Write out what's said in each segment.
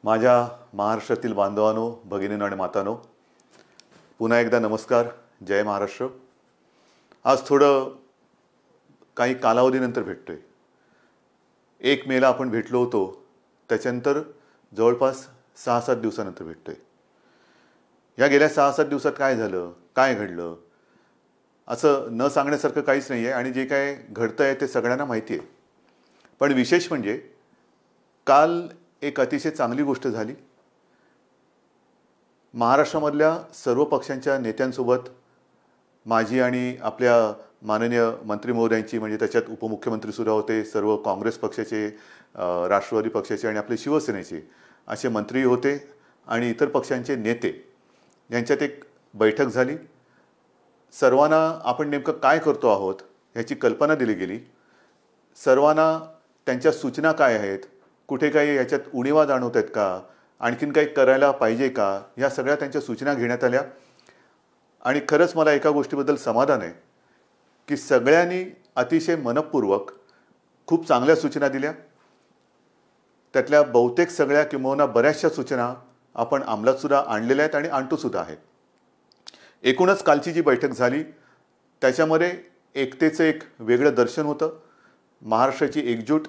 माझ्या महाराष्ट्रातील बांधवांनो, भगिनींनो आणि मातांनो, पुन्हा एकदा नमस्कार. जय महाराष्ट्र. आज थोडं काही कालावधीनंतर भेटतोय. 1 मेला आपण भेटलो होतो, त्याच्यानंतर जवळपास 6-7 दिवसानंतर भेटतोय. या गेल्या 6-7 दिवसात काय झालं, काय घडलं, असं न सांगण्यासारखं काहीच नाही आहे आणि जे काय घडतं आहे ते सगळ्यांना माहिती आहे. पण विशेष म्हणजे काल एक अतिशय चांगली गोष्ट झाली. महाराष्ट्रामधल्या सर्व पक्षांच्या नेत्यांसोबत माझी आणि आपल्या माननीय मंत्री महोदयांची, म्हणजे त्याच्यात उपमुख्यमंत्रीसुद्धा होते, सर्व काँग्रेस पक्षाचे, राष्ट्रवादी पक्षाचे आणि आपले शिवसेनेचे असे मंत्री होते आणि इतर पक्षांचे नेते यांच्यात एक बैठक झाली. सर्वांना आपण नेमकं काय करतो आहोत ह्याची कल्पना दिली गेली. सर्वांना त्यांच्या सूचना काय आहेत, कुठे काही याच्यात उणिवा जाणवत आहेत का, आणखीन काही करायला पाहिजे का, ह्या सगळ्या त्यांच्या सूचना घेण्यात आल्या. आणि खरंच मला एका गोष्टीबद्दल समाधान आहे की सगळ्यांनी अतिशय मनपूर्वक खूप चांगल्या सूचना दिल्या. त्यातल्या बहुतेक सगळ्या किंवा बऱ्याचशा सूचना आपण अंमलातसुद्धा आणलेल्या आहेत आणि आणतोसुद्धा आहेत. एकूणच कालची जी बैठक झाली त्याच्यामध्ये एकतेचं एक वेगळं दर्शन होतं. महाराष्ट्राची एकजूट,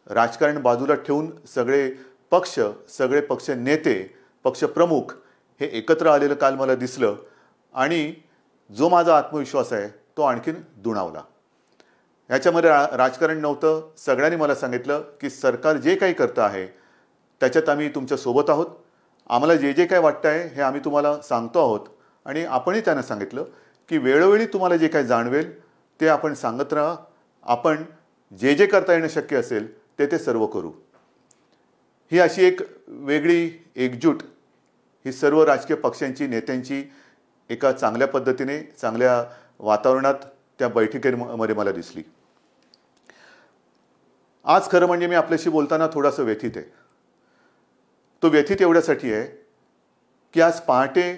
राजकारण बाजूला ठेवून सगळे पक्ष नेते, पक्षप्रमुख हे एकत्र आलेलं काल मला दिसलं आणि जो माझा आत्मविश्वास आहे तो आणखीन दुणावला. ह्याच्यामध्ये राजकारण नव्हतं. सगळ्यांनी मला सांगितलं की सरकार जे काही करतं आहे त्याच्यात आम्ही तुमच्यासोबत आहोत. आम्हाला जे जे काय वाटतं आहे हे आम्ही तुम्हाला सांगतो आहोत आणि आपणही त्यांना सांगितलं की वेळोवेळी तुम्हाला जे काही जाणवेल ते आपण सांगत राहा. आपण जे जे करता येणं शक्य असेल ते सर्व करू. ही अशी एक वेगळी एकजूट ही सर्व राजकीय पक्षांची, नेत्यांची एका चांगल्या पद्धतीने, चांगल्या वातावरणात त्या बैठकीमध्ये मला दिसली. आज खरं म्हणजे मी आपल्याशी बोलताना थोडासा व्यथित आहे. तो व्यथित एवढ्यासाठी आहे की आज पहाटे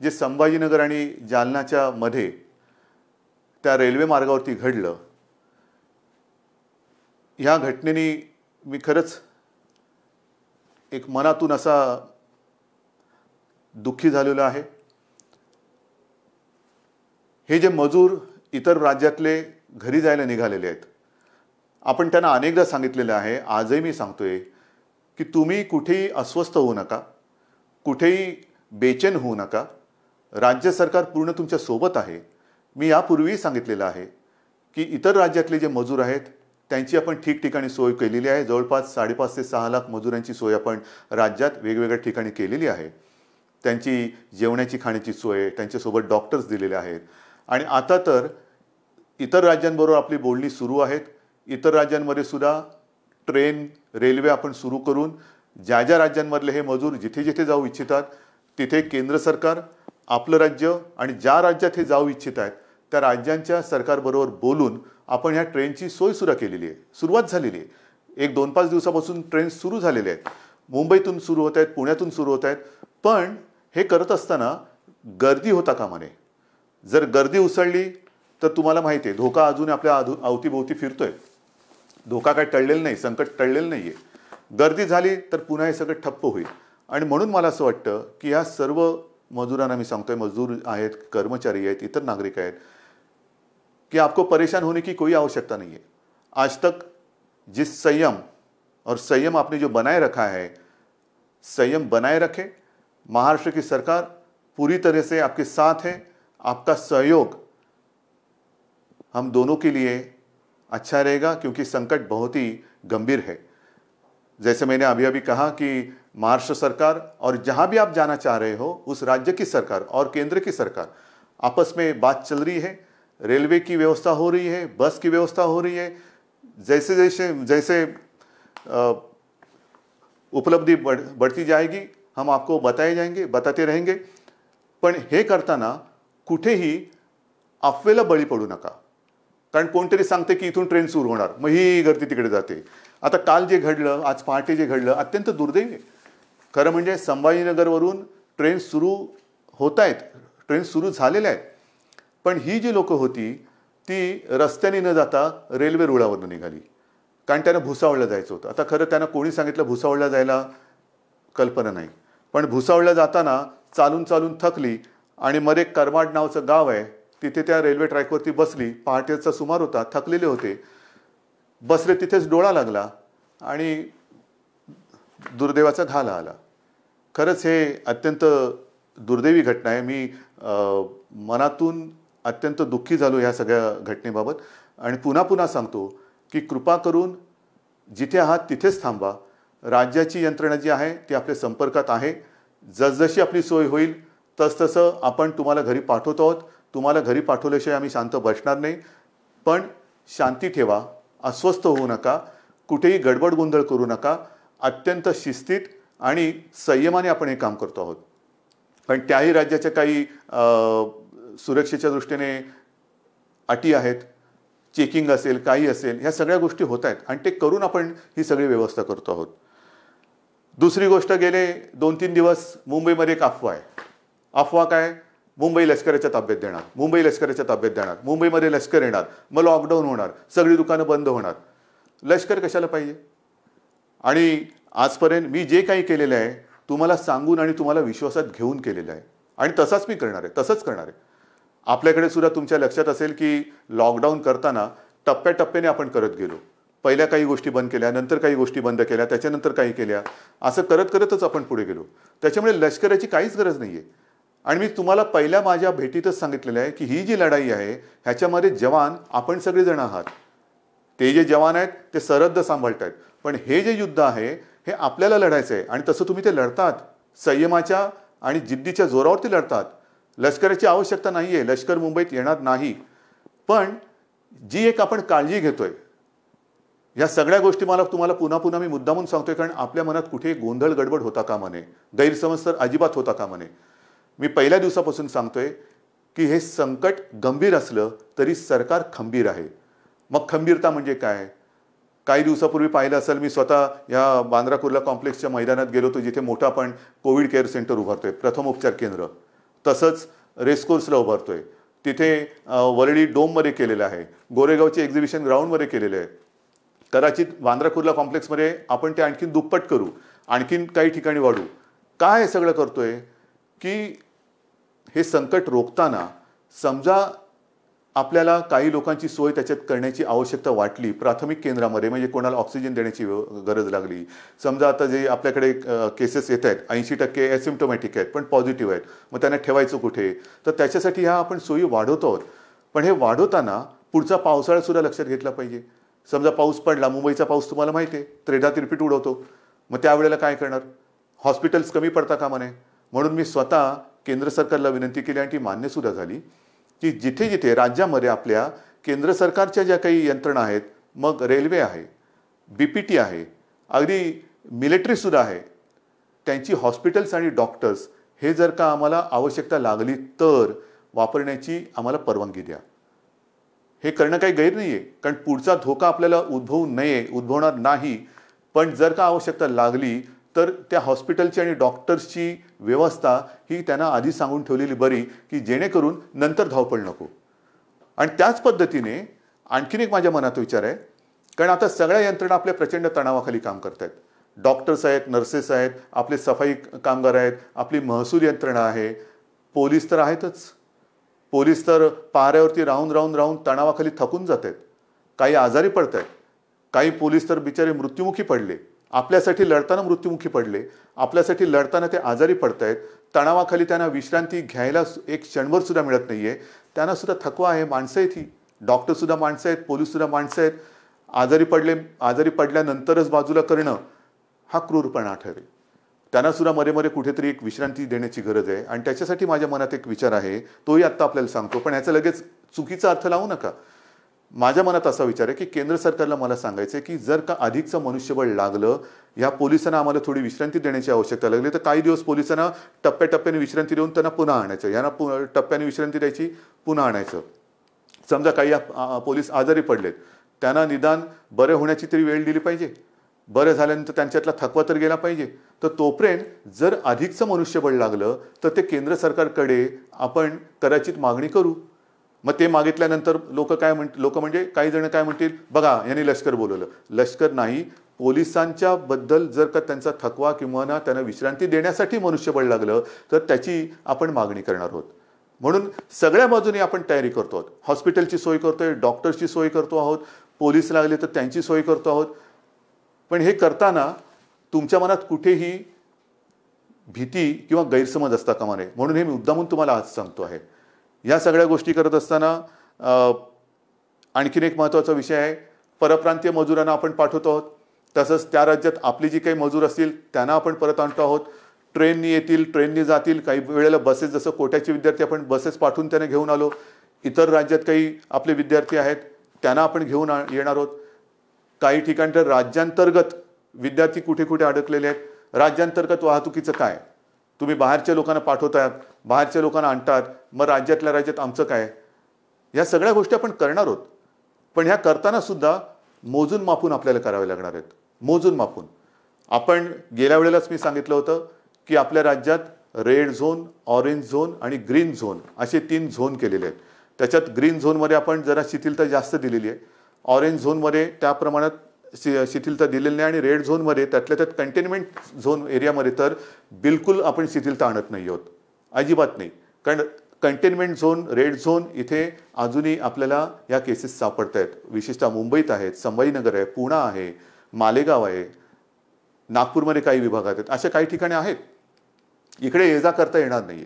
जे संभाजीनगर आणि जालनाच्या मध्ये त्या रेल्वे मार्गावरती घडलं, ह्या घटनेने मी खरंच एक मनातून असा दुःखी झालेलो आहे. हे जे मजूर इतर राज्यातले घरी जायला निघालेले आहेत, आपण त्यांना अनेकदा सांगितलेलं आहे, आजही मी सांगतोय की तुम्ही कुठेही अस्वस्थ होऊ नका, कुठेही बेचैन होऊ नका. राज्य सरकार पूर्ण तुमच्या सोबत आहे. मी यापूर्वीही सांगितलेलं आहे की इतर राज्यातले जे मजूर आहेत त्यांची आपण ठिकठिकाणी सोय केलेली आहे. जवळपास 5.5 ते 6 लाख मजुरांची सोय आपण राज्यात वेगवेगळ्या ठिकाणी केलेली आहे. त्यांची जेवणाची, खाण्याची सोय, त्यांच्यासोबत डॉक्टर्स दिलेले आहेत. आणि आता तर इतर राज्यांबरोबर आपली बोलणी सुरू आहेत. इतर राज्यांमध्ये सुद्धा ट्रेन, रेल्वे आपण सुरू करून ज्या ज्या राज्यांमधले हे मजूर जिथे जिथे जाऊ इच्छितात तिथे केंद्र सरकार, आपलं राज्य आणि ज्या राज्यात हे जाऊ इच्छित आहेत त्या राज्यांच्या सरकारबरोबर बोलून आपण ह्या ट्रेनची सोयसुद्धा केलेली आहे. सुरुवात झालेली आहे. 1-2-5 दिवसापासून ट्रेन सुरू झालेले आहेत. मुंबईतून सुरू होत आहेत, पुण्यातून सुरू होत आहेत. पण हे करत असताना गर्दी होता कामा नये. जर गर्दी उसळली तर तुम्हाला माहिती आहे धोका अजून आपल्या अवतीभोवती फिरतोय. धोका काय टळलेला नाही, संकट टळलेलं नाही आहे. गर्दी झाली तर पुन्हा हे सगळं ठप्प होईल. आणि म्हणून मला असं वाटतं की या सर्व मजुरांना मी सांगतोय, मजदूर आहेत, कर्मचारी आहेत, इतर नागरिक आहेत, कि आपको परेशान होने की कोई आवश्यकता नहीं है. आज तक जिस संयम आपने जो बनाए रखा है, संयम बनाए रखे. महाराष्ट्र की सरकार पूरी तरह से आपके साथ है. आपका सहयोग हम दोनों के लिए अच्छा रहेगा क्योंकि संकट बहुत ही गंभीर है. जैसे मैंने अभी अभी कहा कि महाराष्ट्र सरकार और जहां भी आप जाना चाह रहे हो उस राज्य की सरकार और केंद्र की सरकार आपस में बात चल रही है. रेलवे की व्यवस्था हो रही है, बस की व्यवस्था हो रही है. जैसे उपलब्धि बढ़ती जाएगी हम आपको बताते रहेंगे. पण हे करताना कुठेही अफवेला बळी पडू नका. कारण कोणतरी सांगते की इथून ट्रेन सुरू होणार, मग ही गर्दी तिकडे जाते. आता काल जे घडलं, आज पहाटे जे घडलं, अत्यंत दुर्दैवी आहे. खरं म्हणजे संभाजीनगरवरून ट्रेन सुरू होत आहेत, ट्रेन सुरू झालेल्या आहेत. पण ही जी लोक होती ती रस्त्याने न जाता रेल्वे रुळावरून निघाली. कारण त्यांना भुसावळला जायचं होतं. आता खरं त्यांना कोणी सांगितलं भुसावळला जायला, कल्पना नाही. पण भुसावळला जाताना चालून चालून थकली आणि मध्ये करमाड नावचं गाव आहे, तिथे त्या रेल्वे ट्रॅकवरती बसली. पहाटेचा सुमार होता, थकलेले होते, बसले, तिथेच डोळा लागला आणि दुर्दैवाचा घाला आला. खरंच हे अत्यंत दुर्दैवी घटना आहे. मी मनातून अत्यंत दुःखी झालो ह्या सगळ्या घटनेबाबत आणि पुन्हा पुन्हा सांगतो की कृपा करून जिथे आहात तिथेच थांबा. राज्याची यंत्रणा जी आहे ती आपल्या संपर्कात आहे. जसजशी आपली सोय होईल तसतसं आपण तुम्हाला घरी पाठवतो आहोत. तुम्हाला घरी पाठवल्याशिवाय आम्ही शांत बसणार नाही. पण शांती ठेवा, अस्वस्थ होऊ नका, कुठेही गडबड गोंधळ करू नका. अत्यंत शिस्तीत आणि संयमाने आपण हे काम करतो आहोत. पण त्याही राज्याच्या काही सुरक्षेच्या दृष्टीने अटी आहेत, चेकिंग असेल, काही असेल, ह्या सगळ्या गोष्टी होत आहेत आणि ते करून आपण ही सगळी व्यवस्था करतो आहोत. दुसरी गोष्ट, गेले 2-3 दिवस मुंबईमध्ये एक अफवा आहे. अफवा काय? मुंबई लष्कराच्या ताब्यात देणार, मुंबई लष्कराच्या ताब्यात देणार, मुंबईमध्ये लष्कर येणार, मग लॉकडाऊन होणार, सगळी दुकानं बंद होणार. लष्कर कशाला पाहिजे? आणि आजपर्यंत मी जे काही केलेलं आहे तुम्हाला सांगून आणि तुम्हाला विश्वासात घेऊन केलेलं आहे आणि तसाच मी करणार आहे, तसंच करणार आहे. आपल्याकडे सुद्धा तुमच्या लक्षात असेल की लॉकडाऊन करताना टप्प्याटप्प्याने आपण करत गेलो. पहिल्या काही गोष्टी बंद केल्या, नंतर काही गोष्टी बंद केल्या, त्याच्यानंतर काही केल्या, असं करत करतच आपण पुढे गेलो. त्याच्यामुळे लष्कराची काहीच गरज नाही आहे. आणि मी तुम्हाला पहिल्या माझ्या भेटीतच सांगितलेलं आहे की ही जी लढाई आहे ह्याच्यामध्ये जवान आपण सगळेजण आहात. ते जे जवान आहेत ते सरहद्द सांभाळत आहेत, पण हे जे युद्ध आहे हे आपल्याला लढायचं आहे आणि तसं तुम्ही ते लढतात. संयमाच्या आणि जिद्दीच्या जोरावरती लढतात. लष्कराची आवश्यकता नाही आहे, लष्कर मुंबईत येणार नाही. पण जी एक आपण काळजी घेतोय, या सगळ्या गोष्टी मला तुम्हाला पुन्हा पुन्हा मी मुद्दामून सांगतोय कारण आपल्या मनात कुठे गोंधळ गडबड होता कामा नये, गैरसमज तर अजिबात होता कामा नये. मी पहिल्या दिवसापासून सांगतोय की हे संकट गंभीर असलं तरी सरकार खंबीर आहे. मग खंबीरता म्हणजे काय? काही दिवसापूर्वी पाहिलं असेल, मी स्वतः या बांद्रा कुर्ला कॉम्प्लेक्सच्या मैदानात गेलो होतो जिथे मोठा आपण कोविड केअर सेंटर उभारतोय, प्रथम उपचार केंद्र. तसंच रेसकोर्सला उभारतोय, तिथे वरळी डोममध्ये केलेलं आहे, गोरेगावचे एक्झिबिशन ग्राउंडमध्ये केलेलं आहे. कदाचित बांद्रा कुर्ला कॉम्प्लेक्समध्ये आपण ते आणखीन दुप्पट करू, आणखीन काही ठिकाणी वाढू. काय हे सगळं करतोय की हे संकट रोखताना समजा आपल्याला काही लोकांची सोय त्याच्यात करण्याची आवश्यकता वाटली, प्राथमिक केंद्रामध्ये म्हणजे कोणाला ऑक्सिजन देण्याची गरज लागली, समजा आता जे आपल्याकडे केसेस येत आहेत 80% ॲसिम्प्टोमॅटिक आहेत पण पॉझिटिव्ह आहेत, मग त्यांना ठेवायचं कुठे? तर त्याच्यासाठी ह्या आपण सोयी वाढवतो आहोत. पण हे वाढवताना पुढचा पावसाळासुद्धा लक्षात घेतला पाहिजे. समजा पाऊस पडला, मुंबईचा पाऊस तुम्हाला माहिती आहे, त्रेधा तिरपीट उडवतो, मग त्यावेळेला काय करणार? हॉस्पिटल्स कमी पडता कामा नये. म्हणून मी स्वतः केंद्र सरकारला विनंती केली आणि ती मान्यसुद्धा झाली की जिथे जिथे राज्यामध्ये आपल्या केंद्र सरकारच्या ज्या काही यंत्रणा आहेत, मग रेल्वे आहे, BPT आहे, अगदी मिलिटरीसुद्धा आहे, त्यांची हॉस्पिटल्स आणि डॉक्टर्स हे जर का आम्हाला आवश्यकता लागली तर वापरण्याची आम्हाला परवानगी द्या. हे करणं काही गैर नाही आहे, कारण पुढचा धोका आपल्याला उद्भवू नये, उद्भवणार नाही. पण जर का आवश्यकता लागली तर त्या हॉस्पिटलची आणि डॉक्टर्सची व्यवस्था ही त्यांना आधी सांगून ठेवलेली बरी की जेणेकरून नंतर धावपळ नको. आणि त्याच पद्धतीने आणखीन एक माझ्या मनात विचार आहे, कारण आता सगळ्या यंत्रणा आपल्या प्रचंड तणावाखाली काम करत आहेत. डॉक्टर्स आहेत, नर्सेस आहेत, आपले सफाई कामगार आहेत, आपली महसूल यंत्रणा आहे, पोलीस तर आहेतच. पोलीस तर पाऱ्यावरती राहून राहून राहून तणावाखाली थकून जात आहेत, काही आजारी पडत आहेत, काही पोलीस तर बिचारे मृत्युमुखी पडले, आपल्यासाठी लढताना मृत्युमुखी पडले, आपल्यासाठी लढताना ते आजारी पडत आहेत. तणावाखाली त्यांना विश्रांती घ्यायला एक क्षणभर सुद्धा मिळत नाहीये. त्यांना सुद्धा थकवा आहे. माणसं आहेत ही, डॉक्टरसुद्धा माणसं आहेत, पोलीससुद्धा माणसं आहेत. आजारी पडल्यानंतरच बाजूला करणं हा क्रूरपणा ठरेल. त्यांना सुद्धा मध्ये मध्ये कुठेतरी एक विश्रांती देण्याची गरज आहे आणि त्याच्यासाठी माझ्या मनात एक विचार आहे, तोही आत्ता आपल्याला सांगतो, पण ह्याचा लगेच चुकीचा अर्थ लावू नका. माझ्या मनात असा विचार आहे की केंद्र सरकारला मला सांगायचं आहे की जर का अधिकचं मनुष्यबळ लागलं, या पोलिसांना आम्हाला थोडी विश्रांती देण्याची आवश्यकता लागली तर काही दिवस पोलिसांना टप्प्याटप्प्याने विश्रांती देऊन त्यांना पुन्हा आणायचं, यांना टप्प्याने विश्रांती द्यायची, पुन्हा आणायचं. समजा काही पोलीस आजारी पडलेत, त्यांना निदान बरे होण्याची तरी वेळ दिली पाहिजे, बरं झाल्यानंतर त्यांच्यातला थकवा तर गेला पाहिजे. तर तोपर्यंत जर अधिकचं मनुष्यबळ लागलं तर ते केंद्र सरकारकडे आपण कदाचित मागणी करू. मग ते मागितल्यानंतर लोक म्हणजे काही जण काय म्हणतील, बघा यांनी लष्कर बोलवलं. लष्कर नाही, पोलिसांच्या बद्दल जर का त्यांचा थकवा किंवा ना त्यांना विश्रांती देण्यासाठी मनुष्यबळ लागलं तर त्याची आपण मागणी करणार आहोत. म्हणून सगळ्या बाजूने आपण तयारी करतो आहोत. हॉस्पिटलची सोय करतोय, डॉक्टर्सची सोय करतो आहोत, पोलीस लागले तर त्यांची सोय करतो आहोत. पण हे करताना तुमच्या मनात कुठेही भीती किंवा गैरसमज असता कामा नये, म्हणून हे मी मुद्दामून तुम्हाला आज सांगतो आहे. या सगळ्या गोष्टी करत असताना आणखीन एक महत्त्वाचा विषय आहे. परप्रांतीय मजुरांना आपण पाठवतो आहोत. तसंच त्या राज्यात आपली जी काही मजूर असतील त्यांना आपण परत आणतो आहोत. ट्रेननी येतील, ट्रेननी जातील. काही वेळेला बसेस, जसं कोट्याचे विद्यार्थी आपण बसेस पाठवून त्यांना घेऊन आलो. इतर राज्यात काही आपले विद्यार्थी आहेत त्यांना आपण घेऊन येणार आहोत. काही ठिकाणी तर राज्यांतर्गत विद्यार्थी कुठे कुठे अडकलेले आहेत. राज्यांतर्गत वाहतुकीचं काय? तुम्ही बाहेरच्या लोकांना पाठवतात, बाहेरच्या लोकांना आणतात, मग राज्यातल्या राज्यात आमचं काय? या सगळ्या गोष्टी आपण करणार आहोत. पण ह्या करताना सुद्धा मोजून मापून आपल्याला करावे लागणार आहेत. मोजून मापून. आपण गेल्या वेळेलाच मी सांगितलं होतं की आपल्या राज्यात रेड झोन, ऑरेंज झोन आणि ग्रीन झोन असे 3 झोन केलेले आहेत. त्याच्यात ग्रीन झोनमध्ये आपण जरा शिथिलता जास्त दिलेली आहे. ऑरेंज झोनमध्ये त्या प्रमाणात शिथिलता दिलेली नाही आणि रेड झोनमध्ये त्यातल्या त्यात कंटेनमेंट झोन एरियामध्ये तर बिलकुल आपण शिथिलता आणत नाही आहोत. अजिबात नाही. कारण कंटेनमेंट झोन, रेड झोन इथे अजूनही आपल्याला या केसेस सापडत आहेत. विशेषतः मुंबईत आहेत, संभाजीनगर आहे, पुणे आहे, मालेगाव आहे, नागपूरमध्ये काही विभागात आहेत, अशा काही ठिकाणी आहेत. इकडे ये जा करता येणार नाहीये.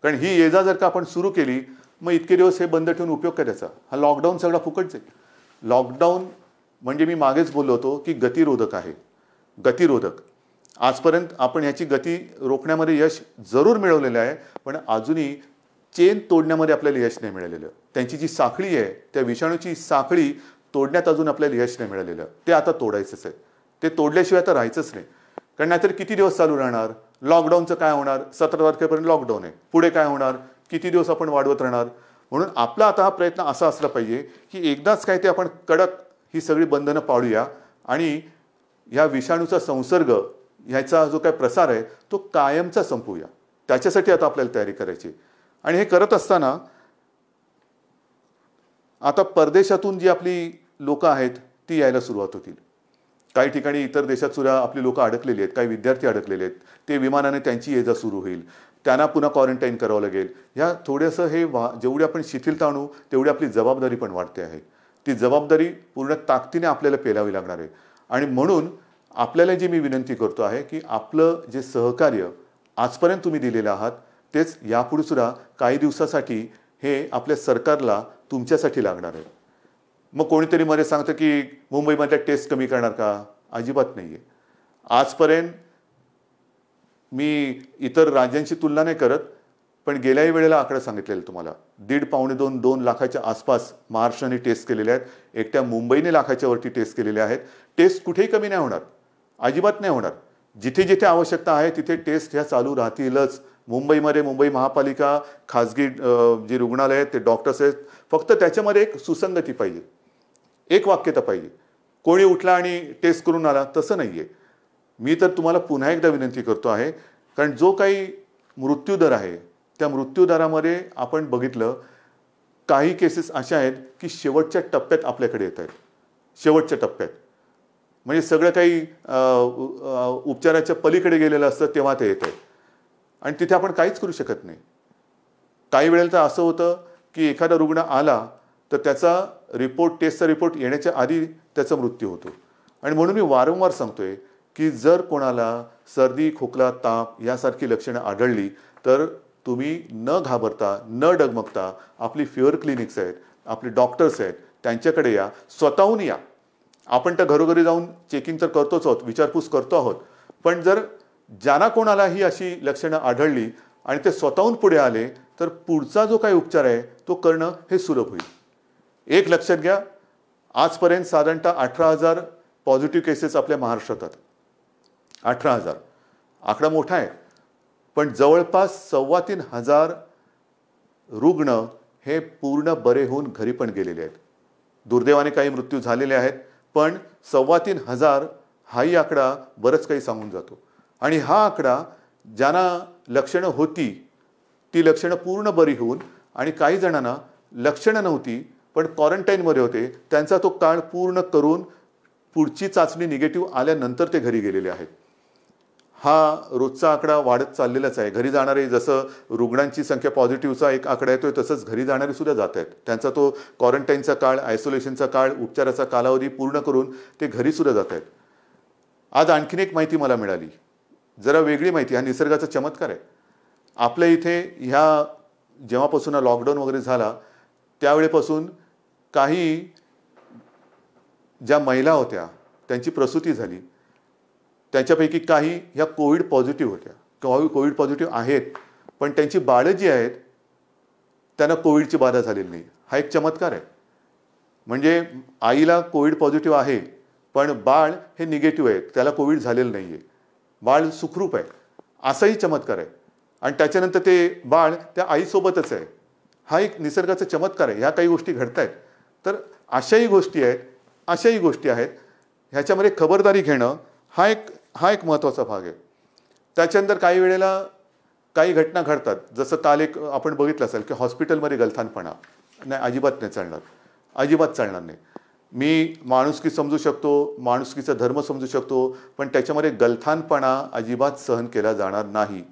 कारण ही ये जा जर का आपण सुरू केली मग इतके दिवस हे बंद ठेवून उपयोग काय त्याचा? हा लॉकडाऊन सगळा फुकटच आहे. लॉकडाऊन म्हणजे मी मागेच बोललो होतो की गतिरोधक आहे. गतिरोधक. आजपर्यंत आपण ह्याची गती रोखण्यामध्ये यश जरूर मिळवलेलं आहे, पण अजूनही चेन तोडण्यामध्ये आपल्याला यश नाही मिळालेलं. त्यांची जी साखळी आहे, त्या विषाणूची साखळी तोडण्यात अजून आपल्याला यश नाही मिळालेलं. ते आता तोडायचंच आहे. ते तोडल्याशिवाय आता राहायचंच नाही. कारण नाहीतर किती दिवस चालू राहणार? लॉकडाऊनचं काय होणार? 17 तारखेपर्यंत लॉकडाऊन आहे. पुढे काय होणार? किती दिवस आपण वाढवत राहणार? म्हणून आपला आता हा प्रयत्न असा असला पाहिजे की एकदाच काय ते आपण कडक ही सगळी बंधनं पाळूया आणि या विषाणूचा संसर्ग, ह्याचा जो काय प्रसार आहे तो कायमचा संपवूया. त्याच्यासाठी आता आपल्याला तयारी करायची. आणि हे करत असताना आता परदेशातून जी आपली लोक आहेत ती यायला सुरुवात होतील. काही ठिकाणी इतर देशात सुद्धा आपली लोक अडकलेली आहेत, काही विद्यार्थी अडकलेले आहेत. ते विमानाने त्यांची ये जा सुरू होईल. त्यांना पुन्हा क्वारंटाईन करावं लागेल. ह्या थोडंसं हे जेवढी आपण शिथिलता आणू तेवढी आपली जबाबदारी पण वाढते आहे. ती जबाबदारी पूर्ण ताकदीने आपल्याला पेलावी लागणार आहे. आणि म्हणून आपल्याला जी मी विनंती करतो आहे की आपलं जे सहकार्य आजपर्यंत तुम्ही दिलेलं आहात तेच यापुढे सुद्धा काही दिवसासाठी हे आपल्या सरकारला तुमच्यासाठी लागणार आहे. मग कोणीतरी मध्ये सांगतं की मुंबईमधल्या टेस्ट कमी करणार का? अजिबात नाही आहे. आजपर्यंत मी इतर राज्यांची तुलना नाही करत, पण गेल्याही वेळेला आकडा सांगितलेला तुम्हाला. 1.5-2 लाखाच्या आसपास महाराष्ट्राने टेस्ट केलेले आहेत. एकट्या मुंबईने लाखाच्या वरती टेस्ट केलेले आहेत. टेस्ट कुठेही कमी नाही होणार. अजिबात नाही होणार. जिथे जिथे आवश्यकता आहे तिथे टेस्ट ह्या चालू राहतीलच. मुंबईमध्ये मुंबई महापालिका, खाजगी जे रुग्णालय आहेत ते डॉक्टर्स आहेत. फक्त त्याच्यामध्ये एक सुसंगती पाहिजे, एक वाक्यता पाहिजे. कोणी उठला आणि टेस्ट करून आला तसं नाही आहे. मी तर तुम्हाला पुन्हा एकदा विनंती करतो आहे, कारण जो काही मृत्यूदर आहे त्या मृत्यूदरामध्ये आपण बघितलं काही केसेस अशा आहेत की शेवटच्या टप्प्यात आपल्याकडे येत आहेत. शेवटच्या टप्प्यात म्हणजे सगळं काही उपचाराच्या पलीकडे गेलेलं असतं तेव्हा ते येत आहे आणि तिथे आपण काहीच करू शकत नाही. काही वेळेला तर असं होतं की एखादा रुग्ण आला तर त्याचा रिपोर्ट, टेस्टचा रिपोर्ट येण्याच्या आधी त्याचा मृत्यू होतो. आणि म्हणून मी वारंवार सांगतोय की जर कोणाला सर्दी, खोकला, ताप यासारखी लक्षणं आढळली तर तुम्ही न घाबरता, न डगमगता आपली फिअर क्लिनिक्स आहेत, आपले डॉक्टर्स आहेत त्यांच्याकडे या. स्वतःहून या. आपण तर घरोघरी जाऊन चेकिंग तर करतोच आहोत, विचारपूस करतो आहोत. पण जर ज्यांना कोणालाही अशी लक्षणं आढळली आणि ते स्वतःहून पुढे आले तर पुढचा जो काही उपचार आहे तो करणं हे सुलभ होईल. एक लक्षात घ्या, आजपर्यंत साधारणतः 18,000 पॉझिटिव्ह केसेस आपल्या महाराष्ट्रात आहेत. 18,000 आकडा मोठा आहे, पण जवळपास 3,2500 रुग्ण हे पूर्ण बरे होऊन घरी पण गेलेले आहेत. दुर्दैवाने काही मृत्यू झालेले आहेत, पण 3,2500 हाही आकडा बरंच काही सांगून जातो. आणि हा आकडा ज्यांना लक्षणं होती ती लक्षणं पूर्ण बरी होऊन आणि काही जणांना लक्षणं नव्हती पण क्वारंटाईनमध्ये होते त्यांचा तो काळ पूर्ण करून पुढची चाचणी निगेटिव्ह आल्यानंतर ते घरी गेलेले आहेत. हा रोजचा आकडा वाढत चाललेलाच आहे. घरी जाणारे, जसं रुग्णांची संख्या पॉझिटिव्हचा एक आकडा येतोय तसंच घरी जाणारे सुद्धा जात आहेत. त्यांचा तो क्वारंटाईनचा काळ, आयसोलेशनचा काळ, उपचाराचा कालावधी पूर्ण करून ते घरी सुद्धा जात आहेत. आज आणखीन एक माहिती मला मिळाली, जरा वेगळी माहिती. हा निसर्गाचा चमत्कार आहे. आपल्या इथे ह्या जेव्हापासून लॉकडाऊन वगैरे झाला त्यावेळेपासून काही ज्या महिला होत्या त्यांची प्रसूती झाली, त्याच्यापैकी काही ह्या कोविड पॉझिटिव्ह होत्या, कोविड पॉझिटिव्ह आहेत, पण त्यांची बाळं जी आहेत त्यांना कोविडची बाधा झालेली नाही. हा एक चमत्कार आहे. म्हणजे आईला कोविड पॉझिटिव्ह आहे पण बाळ हे निगेटिव्ह आहे, त्याला कोविड झालेलं नाही आहे, बाळ सुखरूप आहे, असाही चमत्कार आहे. आणि त्याच्यानंतर ते बाळ त्या आईसोबतच आहे. हा एक निसर्गाचा चमत्कार आहे. ह्या काही गोष्टी घडत आहेत. तर अशाही गोष्टी आहेत. ह्याच्यामध्ये खबरदारी घेणं हा एक महत्त्वाचा भाग आहे. त्याच्यानंतर काही वेळेला काही घटना घडतात, जसं काल एक आपण बघितलं असेल की हॉस्पिटलमध्ये गलथानपणा. नाही, अजिबात चालणार नाही. मी माणुसकी समजू शकतो, माणुसकीचा धर्म समजू शकतो, पण त्याच्यामध्ये गलथानपणा अजिबात सहन केला जाणार नाही.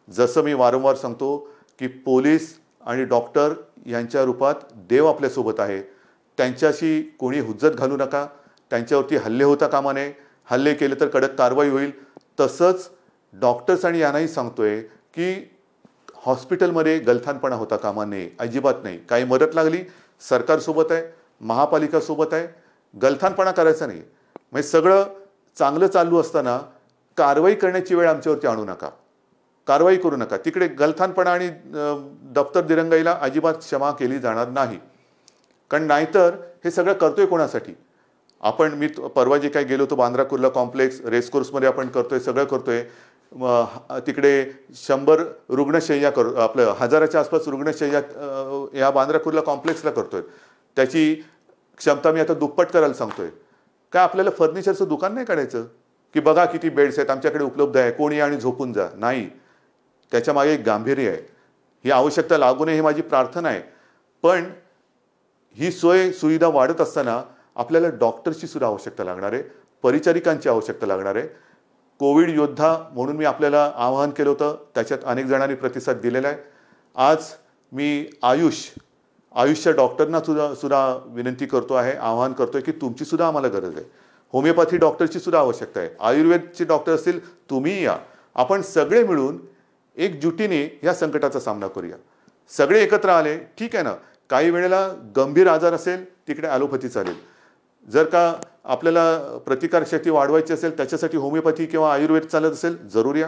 जसं मी वारंवार सांगतो की पोलीस आणि डॉक्टर यांच्या रूपात देव आपल्यासोबत आहे. त्यांच्याशी कोणी हुज्जत घालू नका. त्यांच्यावरती हल्ले होता कामा नये. हल्ले केले तर कडक कारवाई होईल. तसंच डॉक्टर्स आणि यांनाही सांगतोय की हॉस्पिटलमध्ये गलथानपणा होता कामा नये, अजिबात नाही. काही मदत लागली सरकारसोबत आहे, महापालिकासोबत आहे, गलथानपणा करायचा नाही. म्हणजे सगळं चांगलं चालू असताना कारवाई करण्याची वेळ आमच्यावरती आणू नका, कारवाई करू नका. तिकडे गलथानपणा आणि दप्तर दिरंगाईला अजिबात क्षमा केली जाणार नाही. कारण नाहीतर हे सगळं करतोय कोणासाठी? मी परवा जे काही गेलो होतो बांद्रा कुर्ला कॉम्प्लेक्स रेसकोर्समध्ये आपण करतोय, सगळं करतोय. तिकडे 100 रुग्णशय्या आपलं 1000च्या आसपास रुग्णशय्या या बांद्रा कुर्ला कॉम्प्लेक्सला करतोय. त्याची क्षमता मी आता दुप्पट करायला सांगतोय. काय आपल्याला फर्निचरचं दुकान नाही काढायचं की बघा किती बेड्स आहेत आमच्याकडे उपलब्ध आहे, कोणी आणि झोपून जा? नाही, त्याच्या मागे एक गांभीर्य आहे. ही आवश्यकता लागू नये ही माझी प्रार्थना आहे. पण ही सोय सुविधा वाढत असताना आपल्याला डॉक्टरची सुद्धा आवश्यकता लागणार आहे, परिचारिकांची आवश्यकता लागणार आहे. कोविड योद्धा म्हणून मी आपल्याला आवाहन केलं होतं, त्याच्यात अनेक जणांनी प्रतिसाद दिलेला आहे. आज मी आयुषच्या डॉक्टरना सुद्धा विनंती करतो आहे, आवाहन करतोय की तुमची सुद्धा आम्हाला गरज आहे. होमिओपॅथी डॉक्टरची सुद्धा आवश्यकता आहे. आयुर्वेदचे डॉक्टर असतील, तुम्ही या. आपण सगळे मिळून एकजुटीने या संकटाचा सामना करूया. सगळे एकत्र आले, ठीक आहे ना. काही वेळेला गंभीर आजार असेल तिकडे ॲलोपॅथी चालेल. जर का आपल्याला प्रतिकारशक्ती वाढवायची असेल त्याच्यासाठी होमिओपॅथी किंवा आयुर्वेद चालत असेल, जरूर या.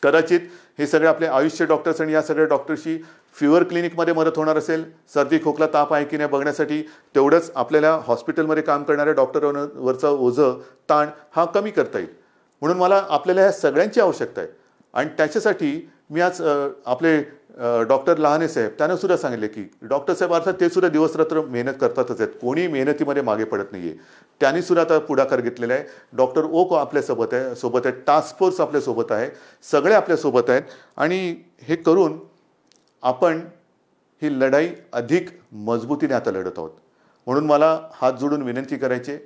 कदाचित हे सगळे आपले आयुषचे डॉक्टर्स आणि या सगळ्या डॉक्टरशी फिवर क्लिनिकमध्ये मदत होणार असेल, सर्दी खोकला ताप आहे की नाही बघण्यासाठी, तेवढंच आपल्याला हॉस्पिटलमध्ये काम करणाऱ्या डॉक्टरांवरचा ओझं ताण हा कमी करता येईल. म्हणून मला आपल्याला ह्या सगळ्यांची आवश्यकता आहे. आणि त्याच्यासाठी मी आज आपले डॉक्टर लहाने साहेब त्यांना सुद्धा सांगितले की डॉक्टर साहेब अर्थात ते सुद्धा दिवसरात्र मेहनत करतातच आहेत, कोणी मेहनतीमध्ये मागे पडत नाही आहे. त्यांनी सुद्धा आता पुढाकार घेतलेला आहे. डॉक्टर ओक आपल्यासोबत आहे, टास्क फोर्स आपल्यासोबत आहे, सगळे आपल्यासोबत आहेत. आणि हे करून आपण ही लढाई अधिक मजबूतीने आता लढत आहोत. म्हणून मला हात जोडून विनंती करायची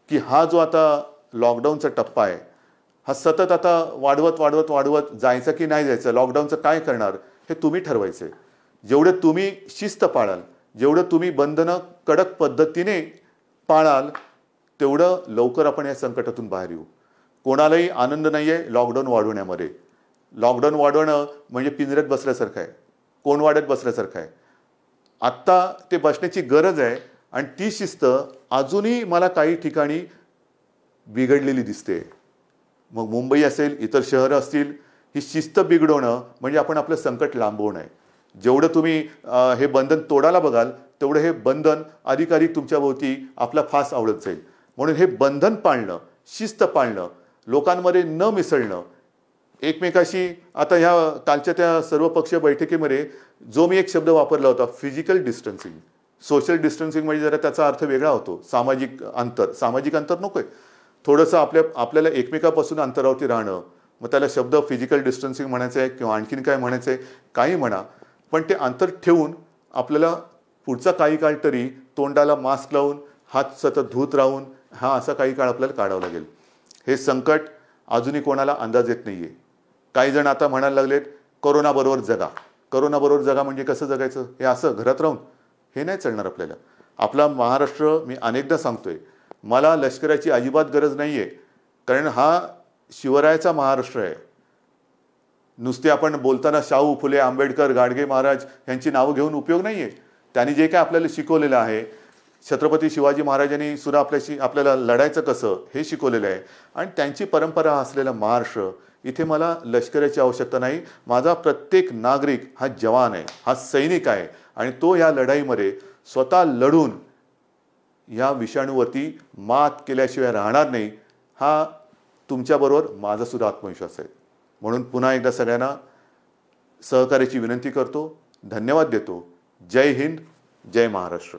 की हा जो आता लॉकडाऊनचा टप्पा आहे हा सतत आता वाढवत जायचं की नाही जायचं, लॉकडाऊनचं काय करणार हे तुम्ही ठरवायचं आहे. जेवढं तुम्ही शिस्त पाळाल, जेवढं तुम्ही बंधनं कडक पद्धतीने पाळाल, तेवढं लवकर आपण या संकटातून बाहेर येऊ. कोणालाही आनंद नाही आहे लॉकडाऊन वाढवण्यामध्ये. लॉकडाऊन वाढवणं म्हणजे पिंजऱ्यात बसल्यासारखं आहे, कोंडवाड्यात बसल्यासारखं आहे. आत्ता ते बसण्याची गरज आहे. आणि ती शिस्त अजूनही मला काही ठिकाणी बिघडलेली दिसते. मग मुंबई असेल, इतर शहरं असतील, ही शिस्त बिघडवणं म्हणजे आपण आपलं संकट लांबवणं आहे. जेवढं तुम्ही हे बंधन तोडायला बघाल तेवढं हे बंधन अधिकाधिक तुमच्या भोवती आपला फास आवडत जाईल. म्हणून हे बंधन पाळणं, शिस्त पाळणं, लोकांमध्ये न मिसळणं, एकमेकाशी आता ह्या कालच्या त्या सर्वपक्षीय बैठकीमध्ये जो मी एक शब्द वापरला होता, फिजिकल डिस्टन्सिंग. सोशल डिस्टन्सिंग म्हणजे जरा त्याचा अर्थ वेगळा होतो, सामाजिक अंतर नको आहे. थोडंसं आपल्याला एकमेकापासून अंतरावरती राहणं. मग त्याला शब्द फिजिकल डिस्टन्सिंग म्हणायचं आहे किंवा आणखीन काय म्हणायचं आहे, काही म्हणा, पण ते अंतर ठेवून आपल्याला पुढचा काही काळ तरी तोंडाला मास्क लावून, हात सतत धूत राहून हा असा काही काळ आपल्याला काढावा लागेल. हे संकट अजूनही कोणाला अंदाज येत नाही आहे. काही जण आता म्हणायला लागलेत कोरोनाबरोबर जगा. कोरोनाबरोबर जगा म्हणजे कसं जगायचं? हे असं घरात राहून? हे नाही चालणार आपल्याला. आपला महाराष्ट्र, मी अनेकदा सांगतोय, मला लष्कराची अजिबात गरज नाही आहे, कारण हा शिवरायाचा महाराष्ट्र आहे. नुसते आपण बोलताना शाहू, फुले, आंबेडकर, गाडगे महाराज यांची नावं घेऊन उपयोग नाही आहे. त्यांनी जे काय आपल्याला शिकवलेलं आहे, छत्रपती शिवाजी महाराजांनी सुद्धा आपल्याला लढायचं कसं हे शिकवलेलं आहे. आणि त्यांची परंपरा असलेला महाराष्ट्र, इथे मला लष्कराची आवश्यकता नाही. माझा प्रत्येक नागरिक हा जवान आहे, हा सैनिक आहे, आणि तो या लढाईमध्ये स्वतः लढून या विषाणूवरती मात केल्याशिवाय राहणार नाही. हा तुमच्याबरोबर माझा सुद्धा आत्मविश्वास आहे. म्हणून पुन्हा एकदा सगळ्यांना सहकार्याची विनंती करतो, धन्यवाद देतो. जय हिंद, जय महाराष्ट्र.